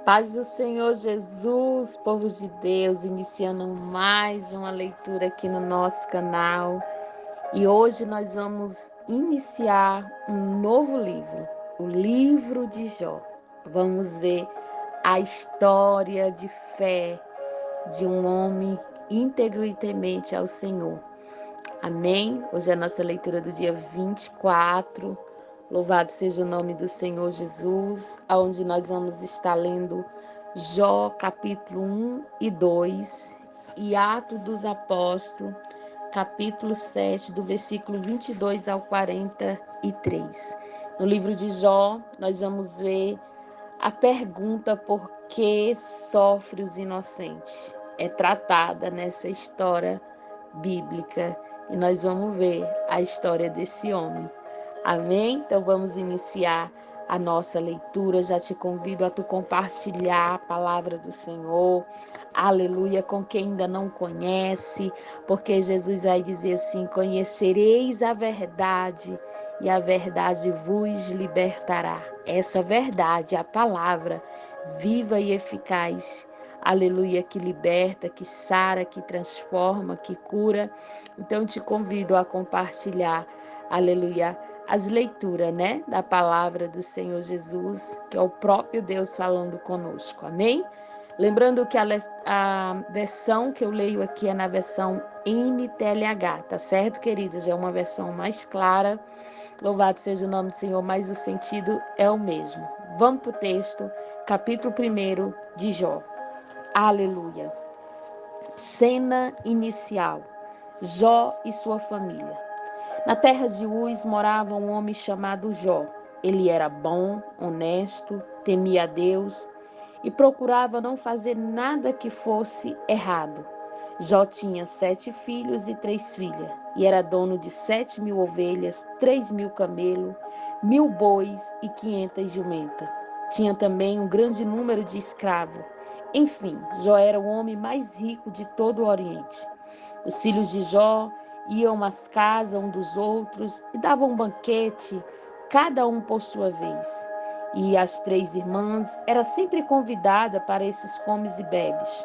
Paz do Senhor Jesus, povo de Deus, iniciando mais uma leitura aqui no nosso canal. E hoje nós vamos iniciar um novo livro, o livro de Jó. Vamos ver a história de fé de um homem íntegro e temente ao Senhor. Amém? Hoje é a nossa leitura do dia 24. Louvado seja o nome do Senhor Jesus, onde nós vamos estar lendo Jó capítulo 1 e 2 e Atos dos Apóstolos, capítulo 7, do versículo 22 ao 43. No livro de Jó, nós vamos ver a pergunta por que sofre os inocentes. É tratada nessa história bíblica e nós vamos ver a história desse homem. Amém? Então vamos iniciar a nossa leitura. Já te convido a tu compartilhar a palavra do Senhor. Aleluia, com quem ainda não conhece, porque Jesus vai dizer assim: conhecereis a verdade e a verdade vos libertará. Essa verdade, a palavra viva e eficaz. Aleluia, que liberta, que sara, que transforma, que cura. Então te convido a compartilhar, aleluia, as leituras, da palavra do Senhor Jesus, que é o próprio Deus falando conosco, amém? Lembrando que a versão que eu leio aqui é na versão NTLH, tá certo, queridas? É uma versão mais clara, louvado seja o nome do Senhor, mas o sentido é o mesmo. Vamos para o texto, capítulo 1 de Jó. Aleluia. Cena inicial. Jó e sua família. Na terra de Uz morava um homem chamado Jó. Ele era bom, honesto, temia a Deus e procurava não fazer nada que fosse errado. Jó tinha 7 filhos e 3 filhas, e era dono de 7.000 ovelhas, 3.000 camelos, 1.000 bois e 500 jumentas. Tinha também um grande número de escravos. Enfim, Jó era o homem mais rico de todo o Oriente. Os filhos de Jó iam às casas um dos outros e davam um banquete, cada um por sua vez. E as 3 irmãs eram sempre convidadas para esses comes e bebes.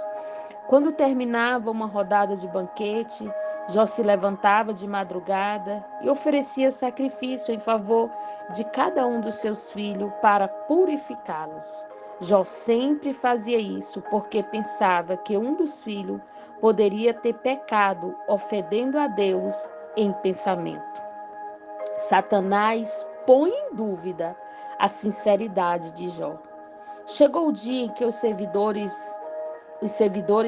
Quando terminava uma rodada de banquete, Jó se levantava de madrugada e oferecia sacrifício em favor de cada um dos seus filhos para purificá-los. Jó sempre fazia isso porque pensava que um dos filhos poderia ter pecado ofendendo a Deus em pensamento. Satanás põe em dúvida a sinceridade de Jó. Chegou o dia em que os servidores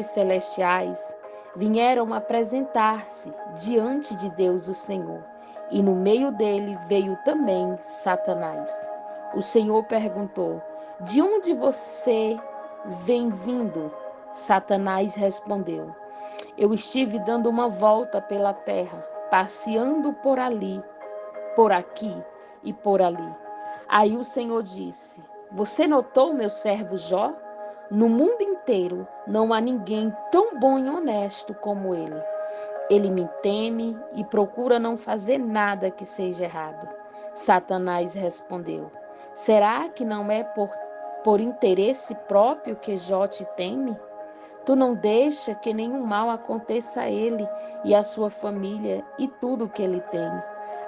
celestiais vieram apresentar-se diante de Deus o Senhor, e no meio dele veio também Satanás. O Senhor perguntou: de onde você vem vindo? Satanás respondeu: eu estive dando uma volta pela terra, passeando por ali, por aqui e por ali. Aí o Senhor disse: você notou meu servo Jó? No mundo inteiro não há ninguém tão bom e honesto como ele. Ele me teme e procura não fazer nada que seja errado. Satanás respondeu: será que não é por interesse próprio que Jó te teme? Tu não deixa que nenhum mal aconteça a ele e à sua família e tudo o que ele tem.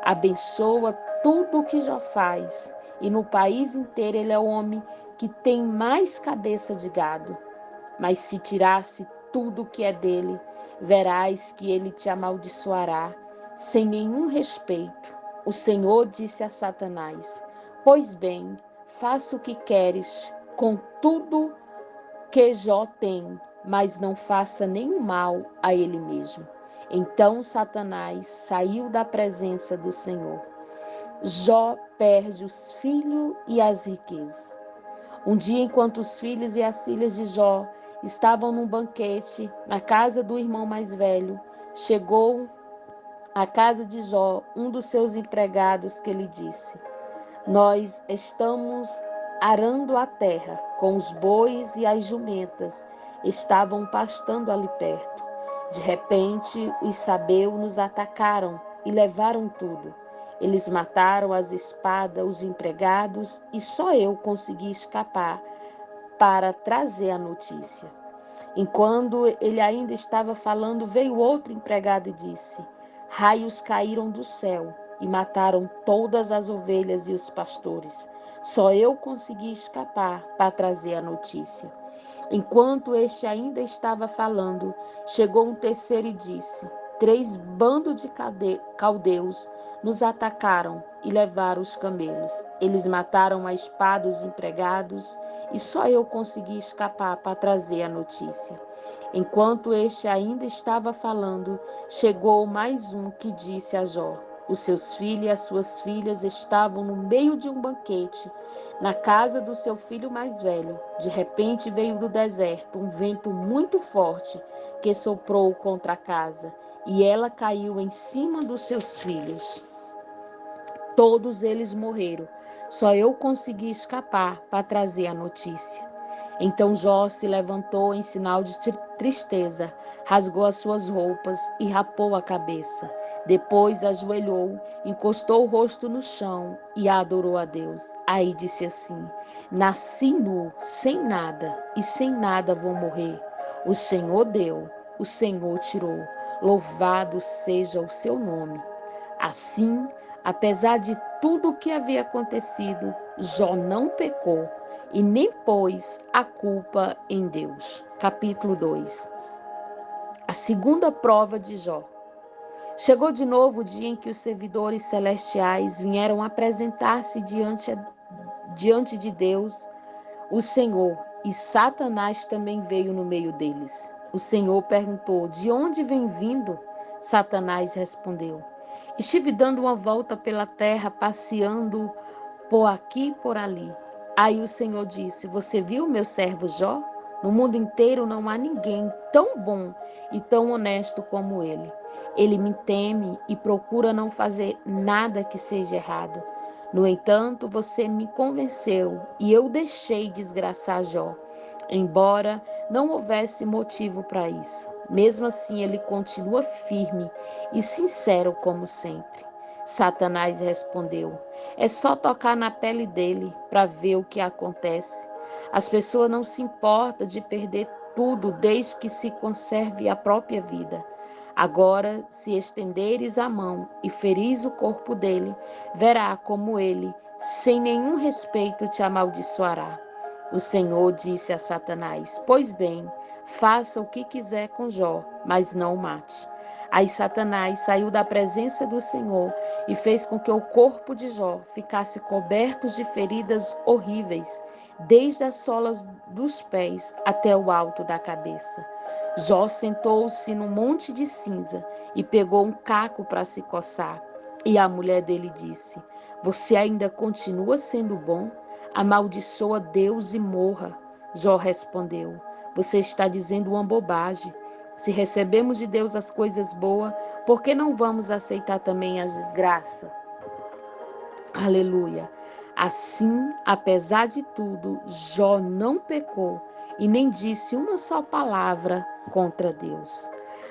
Abençoa tudo o que Jó faz, e no país inteiro ele é o homem que tem mais cabeça de gado. Mas se tirasse tudo o que é dele, verás que ele te amaldiçoará, sem nenhum respeito. O Senhor disse a Satanás: pois bem, faça o que queres com tudo que Jó tem, mas não faça nenhum mal a ele mesmo. Então Satanás saiu da presença do Senhor. Jó perde os filhos e as riquezas. Um dia, enquanto os filhos e as filhas de Jó estavam num banquete na casa do irmão mais velho, chegou à casa de Jó um dos seus empregados que lhe disse: nós estamos arando a terra com os bois e as jumentas estavam pastando ali perto. De repente, os sabeus nos atacaram e levaram tudo. Eles mataram as espadas, os empregados, e só eu consegui escapar para trazer a notícia. Enquanto ele ainda estava falando, veio outro empregado e disse: raios caíram do céu e mataram todas as ovelhas e os pastores. Só eu consegui escapar para trazer a notícia. Enquanto este ainda estava falando, chegou um terceiro e disse: 3 bandos de caldeus nos atacaram e levaram os camelos. Eles mataram a espada os empregados e só eu consegui escapar para trazer a notícia. Enquanto este ainda estava falando, chegou mais um que disse a Jó: os seus filhos e as suas filhas estavam no meio de um banquete, na casa do seu filho mais velho. De repente veio do deserto um vento muito forte que soprou contra a casa, e ela caiu em cima dos seus filhos. Todos eles morreram. Só eu consegui escapar para trazer a notícia. Então Jó se levantou em sinal de tristeza, rasgou as suas roupas e rapou a cabeça. Depois ajoelhou, encostou o rosto no chão e adorou a Deus. Aí disse assim: nasci nu, sem nada, e sem nada vou morrer. O Senhor deu, o Senhor tirou. Louvado seja o seu nome. Assim, apesar de tudo o que havia acontecido, Jó não pecou e nem pôs a culpa em Deus. Capítulo 2. A segunda prova de Jó. Chegou de novo o dia em que os servidores celestiais vieram apresentar-se diante de Deus, o Senhor, e Satanás também veio no meio deles. O Senhor perguntou: de onde vem vindo? Satanás respondeu: estive dando uma volta pela terra, passeando por aqui e por ali. Aí o Senhor disse: você viu meu servo Jó? No mundo inteiro não há ninguém tão bom e tão honesto como ele. Ele me teme e procura não fazer nada que seja errado. No entanto, você me convenceu e eu deixei desgraçar Jó, embora não houvesse motivo para isso. Mesmo assim, ele continua firme e sincero como sempre. Satanás respondeu: é só tocar na pele dele para ver o que acontece. As pessoas não se importam de perder tudo desde que se conserve a própria vida. Agora, se estenderes a mão e feris o corpo dele, verá como ele, sem nenhum respeito, te amaldiçoará. O Senhor disse a Satanás: pois bem, faça o que quiser com Jó, mas não o mate. Aí Satanás saiu da presença do Senhor e fez com que o corpo de Jó ficasse coberto de feridas horríveis, desde as solas dos pés até o alto da cabeça. Jó sentou-se num monte de cinza e pegou um caco para se coçar. E a mulher dele disse: você ainda continua sendo bom? Amaldiçoa Deus e morra. Jó respondeu: você está dizendo uma bobagem. Se recebemos de Deus as coisas boas, por que não vamos aceitar também as desgraças? Aleluia. Assim, apesar de tudo, Jó não pecou e nem disse uma só palavra contra Deus.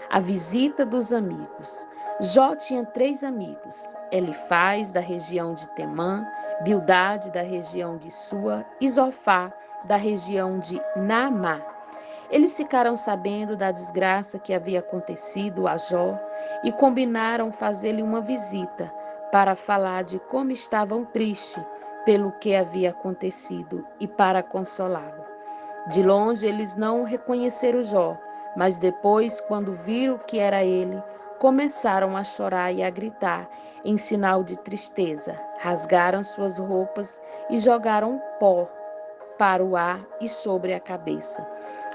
A visita dos amigos. Jó tinha 3 amigos: Elifaz, da região de Temã, Bildade, da região de Sua, e Zofá, da região de Naamá. Eles ficaram sabendo da desgraça que havia acontecido a Jó e combinaram fazer-lhe uma visita para falar de como estavam tristes pelo que havia acontecido e para consolá-lo. De longe eles não reconheceram Jó, mas depois, quando viram que era ele, começaram a chorar e a gritar em sinal de tristeza. Rasgaram suas roupas e jogaram pó para o ar e sobre a cabeça.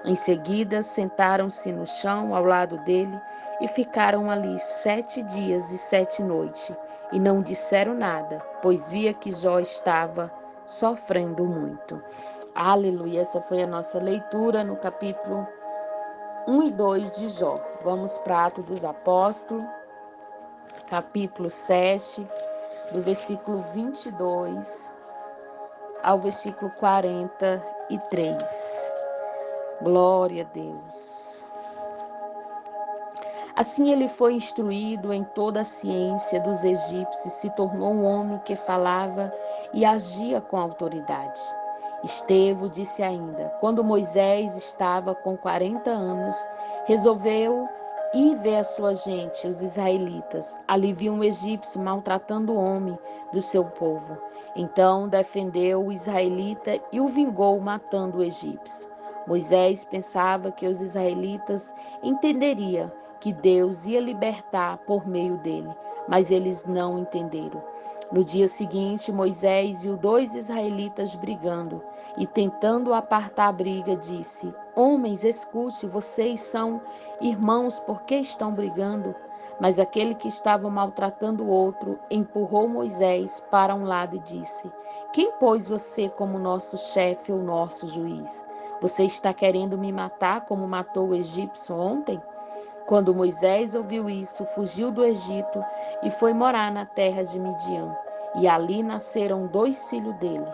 Em seguida, sentaram-se no chão ao lado dele e ficaram ali 7 dias e 7 noites, e não disseram nada, pois via que Jó estava sofrendo muito. Aleluia, essa foi a nossa leitura no capítulo 1 e 2 de Jó. Vamos para Atos dos Apóstolos, capítulo 7, do versículo 22 ao versículo 43. Glória a Deus. Assim ele foi instruído em toda a ciência dos egípcios, se tornou um homem que falava e agia com autoridade. Estevão disse ainda: quando Moisés estava com 40 anos, resolveu ir ver a sua gente, os israelitas. Ali viu um egípcio maltratando o homem do seu povo. Então defendeu o israelita e o vingou, matando o egípcio. Moisés pensava que os israelitas entenderiam que Deus ia libertar por meio dele, mas eles não entenderam. No dia seguinte, Moisés viu 2 israelitas brigando e, tentando apartar a briga, disse: homens, escute, vocês são irmãos, por que estão brigando? Mas aquele que estava maltratando o outro empurrou Moisés para um lado e disse: quem pôs você como nosso chefe ou nosso juiz? Você está querendo me matar como matou o egípcio ontem? Quando Moisés ouviu isso, fugiu do Egito e foi morar na terra de Midian. E ali nasceram 2 filhos dele.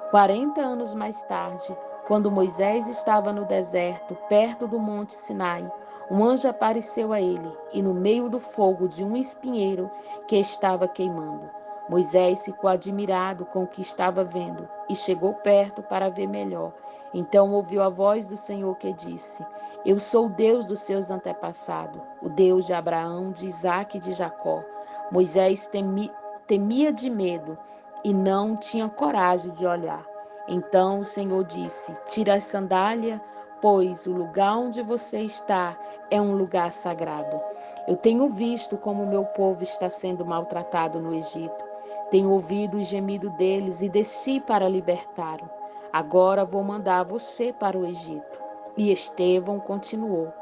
40 anos mais tarde, quando Moisés estava no deserto, perto do monte Sinai, um anjo apareceu a ele, e no meio do fogo de um espinheiro que estava queimando. Moisés ficou admirado com o que estava vendo e chegou perto para ver melhor. Então ouviu a voz do Senhor que disse: eu sou o Deus dos seus antepassados, o Deus de Abraão, de Isaque e de Jacó. Moisés temia de medo e não tinha coragem de olhar. Então o Senhor disse: tira a sandália, pois o lugar onde você está é um lugar sagrado. Eu tenho visto como o meu povo está sendo maltratado no Egito. Tenho ouvido o gemido deles e desci para libertá-lo. Agora vou mandar você para o Egito. E Estevão continuou: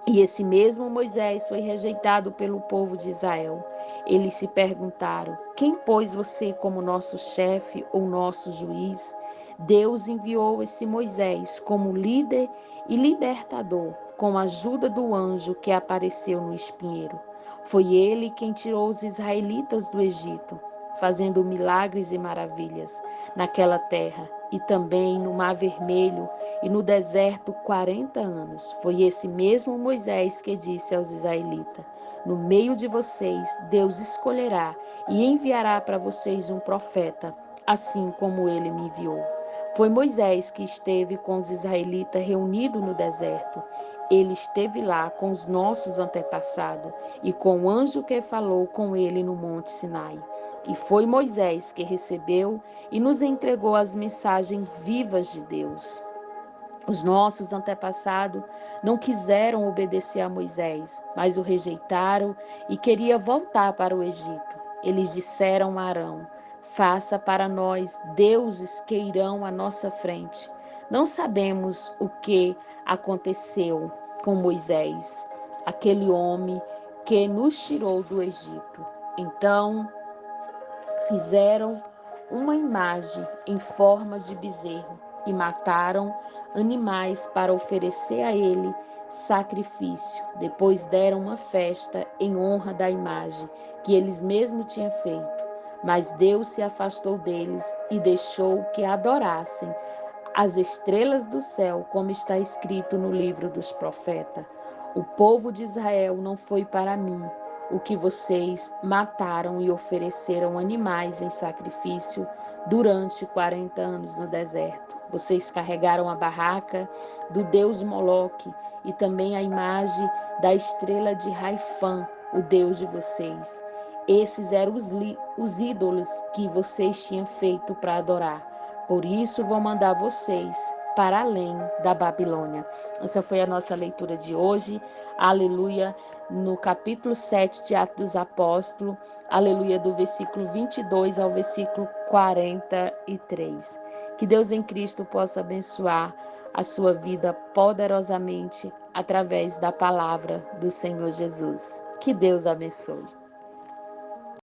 esse mesmo Moisés foi rejeitado pelo povo de Israel. Eles se perguntaram: quem pôs você como nosso chefe ou nosso juiz? Deus enviou esse Moisés como líder e libertador, com a ajuda do anjo que apareceu no espinheiro. Foi ele quem tirou os israelitas do Egito, fazendo milagres e maravilhas naquela terra e também no Mar Vermelho e no deserto 40 anos. Foi esse mesmo Moisés que disse aos israelitas: no meio de vocês, Deus escolherá e enviará para vocês um profeta, assim como ele me enviou. Foi Moisés que esteve com os israelitas reunidos no deserto. Ele esteve lá com os nossos antepassados e com o anjo que falou com ele no monte Sinai. E foi Moisés que recebeu e nos entregou as mensagens vivas de Deus. Os nossos antepassados não quiseram obedecer a Moisés, mas o rejeitaram e queriam voltar para o Egito. Eles disseram a Arão: faça para nós deuses que irão à nossa frente. Não sabemos o que aconteceu com Moisés, aquele homem que nos tirou do Egito. Então fizeram uma imagem em forma de bezerro e mataram animais para oferecer a ele sacrifício. Depois deram uma festa em honra da imagem que eles mesmos tinham feito. Mas Deus se afastou deles e deixou que adorassem as estrelas do céu, como está escrito no livro dos profetas. O povo de Israel não foi para mim o que vocês mataram e ofereceram animais em sacrifício durante 40 anos no deserto. Vocês carregaram a barraca do deus Moloque e também a imagem da estrela de Raifã, o deus de vocês. Esses eram os ídolos que vocês tinham feito para adorar. Por isso vou mandar vocês para além da Babilônia. Essa foi a nossa leitura de hoje. Aleluia. No capítulo 7 de Atos dos Apóstolos. Aleluia, do versículo 22 ao versículo 43. Que Deus em Cristo possa abençoar a sua vida poderosamente através da palavra do Senhor Jesus. Que Deus abençoe.